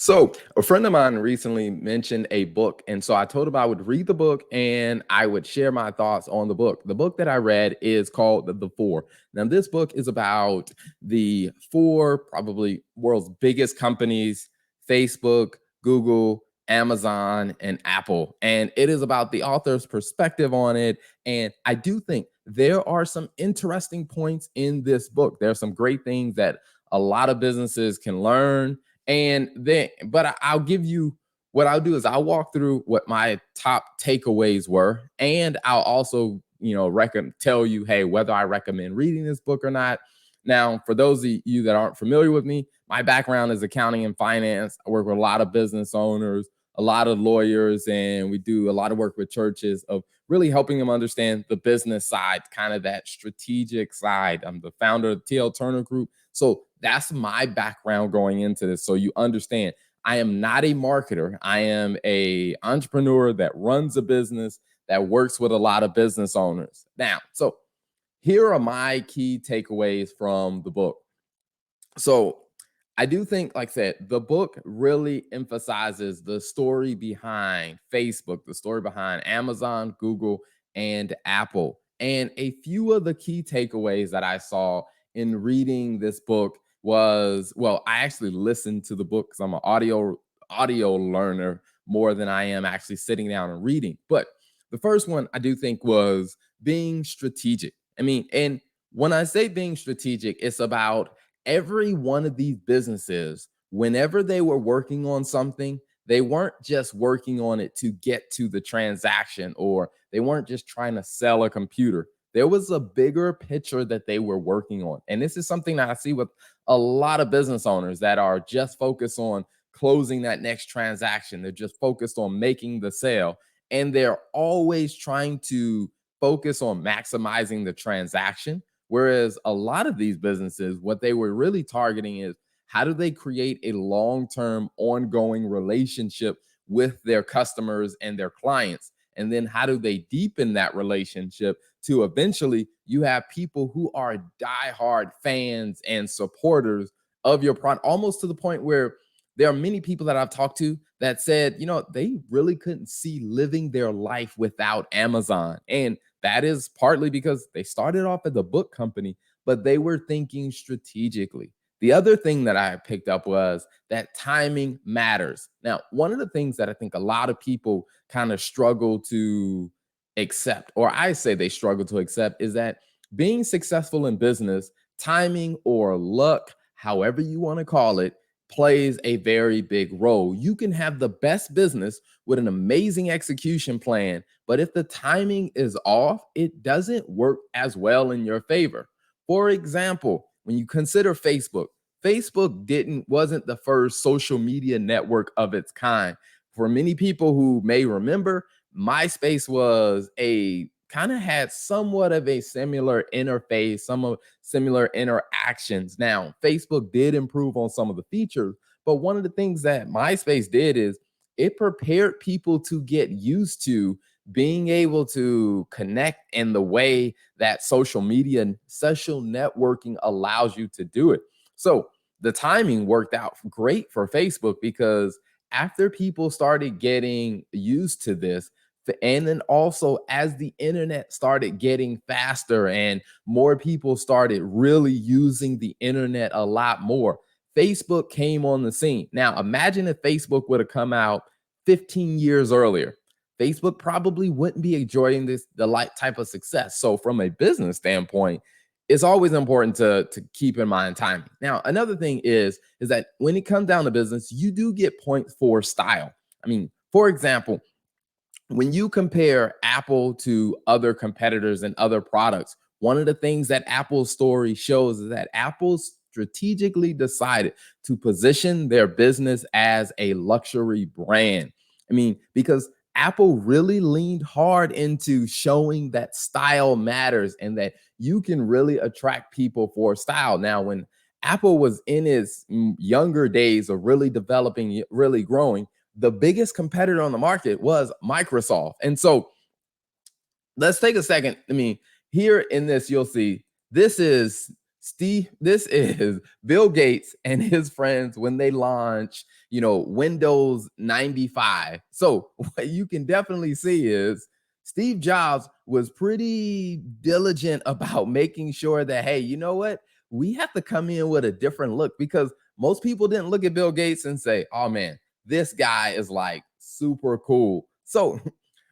So, a friend of mine recently mentioned a book. And so I told him I would read the book and I would share my thoughts on the book. The book that I read is called The Four. Now, this book is about the four probably world's biggest companies: Facebook, Google, Amazon, and Apple. And it is about the author's perspective on it. And I do think there are some interesting points in this book. There are some great things that a lot of businesses can learn, and then, but I'll give you what I'll do is I'll walk through what my top takeaways were, and I'll also, tell you, hey, whether I recommend reading this book or not. Now, for those of you that aren't familiar with me, my background is accounting and finance. I work with a lot of business owners, a lot of lawyers, and we do a lot of work with churches of really helping them understand the business side, kind of that strategic side. I'm the founder of the TL Turner Group. So that's my background going into this. So you understand, I am not a marketer. I am a entrepreneur that runs a business that works with a lot of business owners. Now, so here are my key takeaways from the book. So I do think, like I said, the book really emphasizes the story behind Facebook, the story behind Amazon, Google, and Apple. And a few of the key takeaways that I saw in reading this book was, well, I actually listened to the book because I'm an audio learner more than I am actually sitting down and reading. But the first one I do think was being strategic. I mean, and when I say being strategic, it's about every one of these businesses, whenever they were working on something, they weren't just working on it to get to the transaction, or they weren't just trying to sell a computer. There was a bigger picture that they were working on. And this is something that I see with a lot of business owners that are just focused on closing that next transaction. They're just focused on making the sale. And they're always trying to focus on maximizing the transaction. Whereas a lot of these businesses, what they were really targeting is, how do they create a long term, ongoing relationship with their customers and their clients? And then how do they deepen that relationship to eventually you have people who are diehard fans and supporters of your product, almost to the point where there are many people that I've talked to that said, they really couldn't see living their life without Amazon. And that is partly because they started off as a book company, but they were thinking strategically. The other thing that I picked up was that timing matters. Now, one of the things that I think a lot of people kind of struggle to accept, or I say they struggle to accept, is that being successful in business, timing or luck, however you want to call it, plays a very big role. You can have the best business with an amazing execution plan, but if the timing is off, it doesn't work as well in your favor. For example, when you consider Facebook, Facebook didn't wasn't the first social media network of its kind. For many people who may remember, MySpace was a kind of had somewhat of a similar interface, some of similar interactions. Now, Facebook did improve on some of the features, but one of the things that MySpace did is it prepared people to get used to being able to connect in the way that social media and social networking allows you to do it. So the timing worked out great for Facebook because after people started getting used to this, and then also as the internet started getting faster and more people started really using the internet a lot more, Facebook came on the scene. Now, imagine if Facebook would have come out 15 years earlier. Facebook probably wouldn't be enjoying the like type of success. So from a business standpoint, it's always important to keep in mind timing. Now, another thing is that when it comes down to business, you do get points for style. I mean, for example, when you compare Apple to other competitors and other products, one of the things that Apple's story shows is that Apple strategically decided to position their business as a luxury brand. I mean, because Apple really leaned hard into showing that style matters and that you can really attract people for style. Now, when Apple was in its younger days of really developing, really growing, the biggest competitor on the market was Microsoft. And so let's take a second. I mean, here in this, you'll see this is This is Bill Gates and his friends when they launch, Windows 95. So what you can definitely see is Steve Jobs was pretty diligent about making sure that, hey, you know what? We have to come in with a different look, because most people didn't look at Bill Gates and say, oh man, this guy is like super cool. So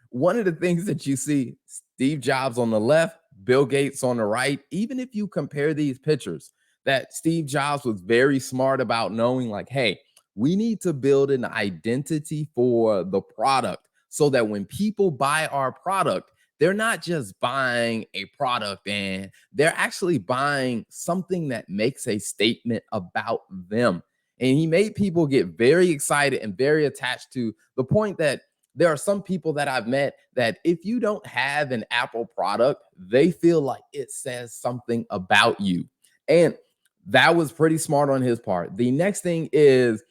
one of the things that you see, Steve Jobs on the left, Bill Gates on the right, even if you compare these pictures, that Steve Jobs was very smart about knowing, like, hey, we need to build an identity for the product so that when people buy our product, they're not just buying a product, and they're actually buying something that makes a statement about them. And he made people get very excited and very attached, to the point that there are some people that I've met that if you don't have an Apple product, they feel like it says something about you. And that was pretty smart on his part. The next thing is,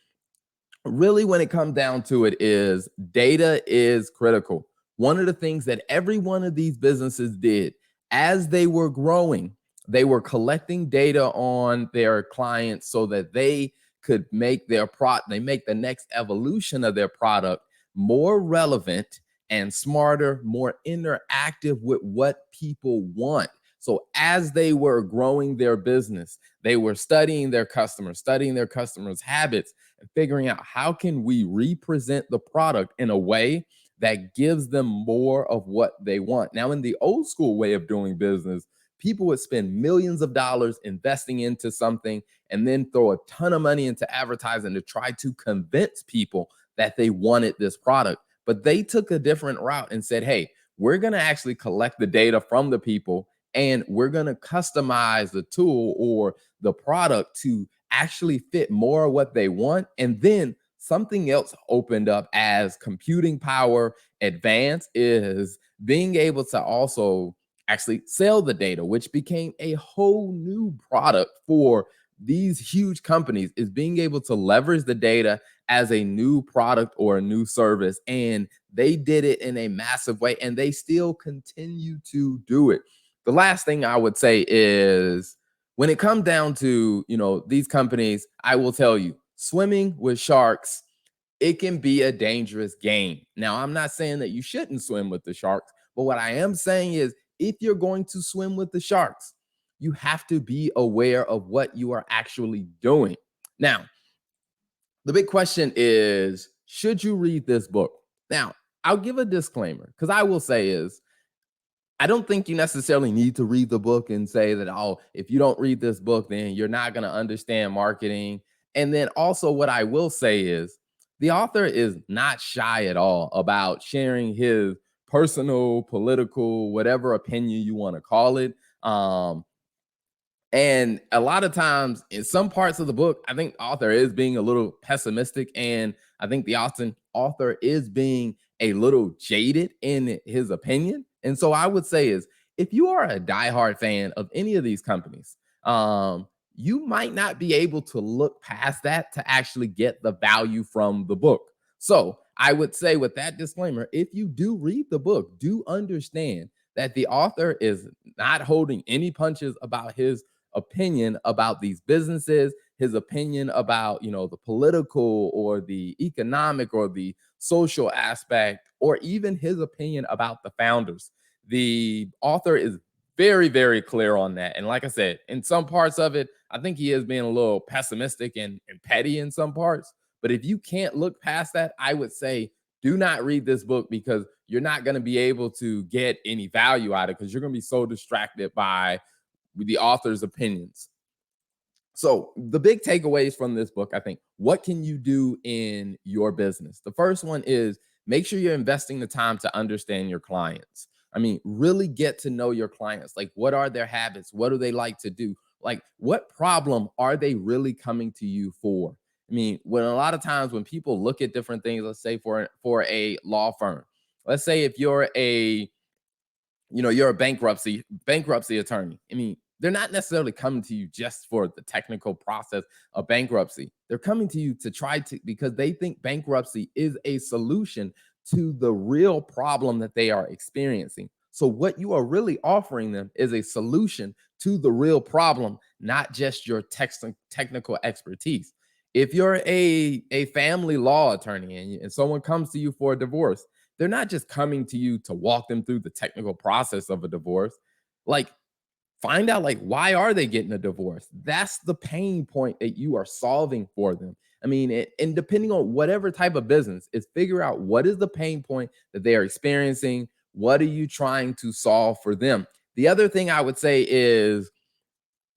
really, when it comes down to it, is data is critical. One of the things that every one of these businesses did as they were growing, they were collecting data on their clients so that they could make their product, they make the next evolution of their product more relevant and smarter, more interactive with what people want. So as they were growing their business, they were studying their customers' habits, and figuring out how can we represent the product in a way that gives them more of what they want. Now, in the old school way of doing business, people would spend millions of dollars investing into something and then throw a ton of money into advertising to try to convince people that they wanted this product. But they took a different route and said, hey, we're going to actually collect the data from the people, and we're going to customize the tool or the product to actually fit more of what they want. And then something else opened up as computing power advanced, is being able to also actually sell the data, which became a whole new product for these huge companies, is being able to leverage the data as a new product or a new service. And they did it in a massive way, and they still continue to do it. The last thing I would say is, when it comes down to, these companies, I will tell you, swimming with sharks, it can be a dangerous game. Now, I'm not saying that you shouldn't swim with the sharks, but what I am saying is, if you're going to swim with the sharks, you have to be aware of what you are actually doing. Now, the big question is, should you read this book? Now, I'll give a disclaimer, because I will say is, I don't think you necessarily need to read the book and say that, oh, if you don't read this book, then you're not going to understand marketing. And then also, what I will say is, the author is not shy at all about sharing his personal, political, whatever opinion you want to call it. And a lot of times in some parts of the book, I think the author is being a little pessimistic. And I think the author is being a little jaded in his opinion. And so I would say is, if you are a diehard fan of any of these companies, you might not be able to look past that to actually get the value from the book. So I would say, with that disclaimer, if you do read the book, do understand that the author is not holding any punches about his opinion about these businesses, his opinion about, the political or the economic or the social aspect, or even his opinion about the founders. The author is very, very clear on that. And like I said, in some parts of it, I think he is being a little pessimistic and petty in some parts. But if you can't look past that, I would say, do not read this book, because you're not going to be able to get any value out of it, because you're going to be so distracted by the author's opinions. So, the big takeaways from this book, I think, what can you do in your business? The first one is, make sure you're investing the time to understand your clients. I mean, really get to know your clients. Like, what are their habits? What do they like to do? Like, what problem are they really coming to you for? I mean, when a lot of times when people look at different things, let's say for a law firm, let's say if you're a bankruptcy attorney. I mean, they're not necessarily coming to you just for the technical process of bankruptcy. They're coming to you to try to, because they think bankruptcy is a solution to the real problem that they are experiencing. So what you are really offering them is a solution to the real problem, not just your technical expertise. If you're a family law attorney and someone comes to you for a divorce, they're not just coming to you to walk them through the technical process of a divorce. Like, find out, like, why are they getting a divorce? That's the pain point that you are solving for them. I mean, and depending on whatever type of business, is figure out what is the pain point that they are experiencing. What are you trying to solve for them? The other thing I would say is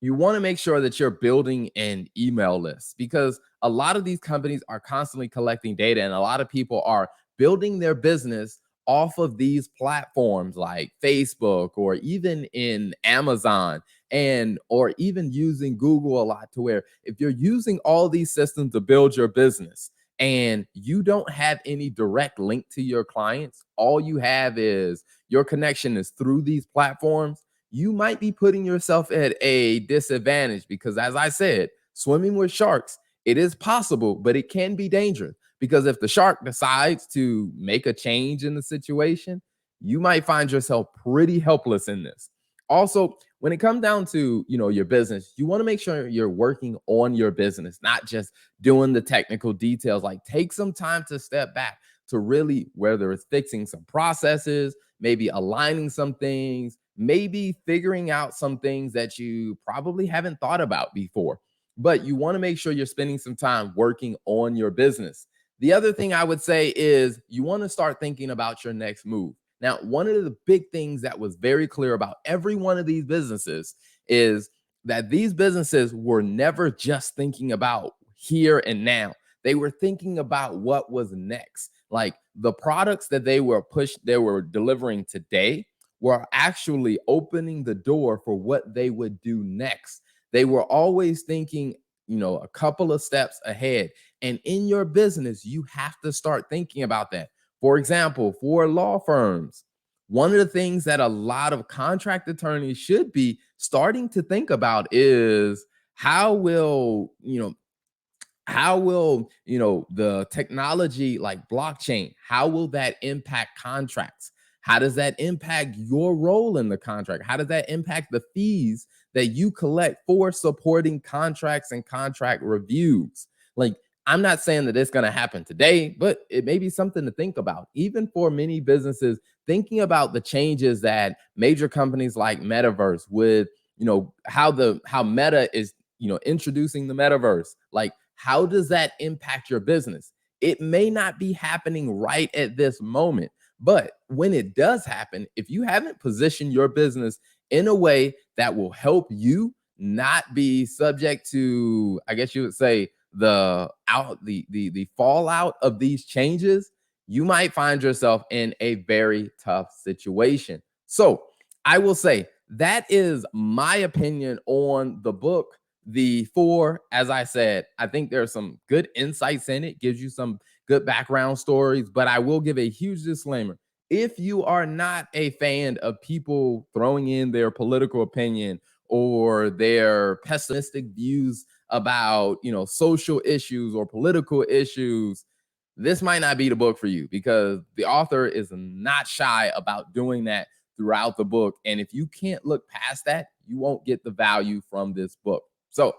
you want to make sure that you're building an email list, because a lot of these companies are constantly collecting data, and a lot of people are building their business off of these platforms like Facebook or even in Amazon, and or even using Google a lot, to where if you're using all these systems to build your business and you don't have any direct link to your clients, all you have is your connection is through these platforms, you might be putting yourself at a disadvantage, because, as I said, swimming with sharks, it is possible, but it can be dangerous, because if the shark decides to make a change in the situation, you might find yourself pretty helpless in this. Also, when it comes down to, your business, you want to make sure you're working on your business, not just doing the technical details. Like, take some time to step back to really, whether it's fixing some processes, maybe aligning some things, maybe figuring out some things that you probably haven't thought about before. But you want to make sure you're spending some time working on your business. The other thing I would say is you want to start thinking about your next move. Now, one of the big things that was very clear about every one of these businesses is that these businesses were never just thinking about here and now. They were thinking about what was next. Like, the products that they were delivering today were actually opening the door for what they would do next. They were always thinking, a couple of steps ahead. And in your business, you have to start thinking about that. For example, for law firms, one of the things that a lot of contract attorneys should be starting to think about is how will, the technology like blockchain, how will that impact contracts? How does that impact your role in the contract? How does that impact the fees that you collect for supporting contracts and contract reviews? Like, I'm not saying that it's going to happen today, but it may be something to think about. Even for many businesses, thinking about the changes that major companies like Metaverse with, how Meta is, introducing the metaverse. Like, how does that impact your business? It may not be happening right at this moment, but when it does happen, if you haven't positioned your business in a way that will help you not be subject to, I guess you would say, the fallout of these changes, you might find yourself in a very tough situation. So I will say that is my opinion on the book. The Four, as I said, I think there's some good insights in it, gives you some good background stories, but I will give a huge disclaimer. If you are not a fan of people throwing in their political opinion or their pessimistic views about, social issues or political issues, this might not be the book for you, because the author is not shy about doing that throughout the book. And if you can't look past that, you won't get the value from this book. So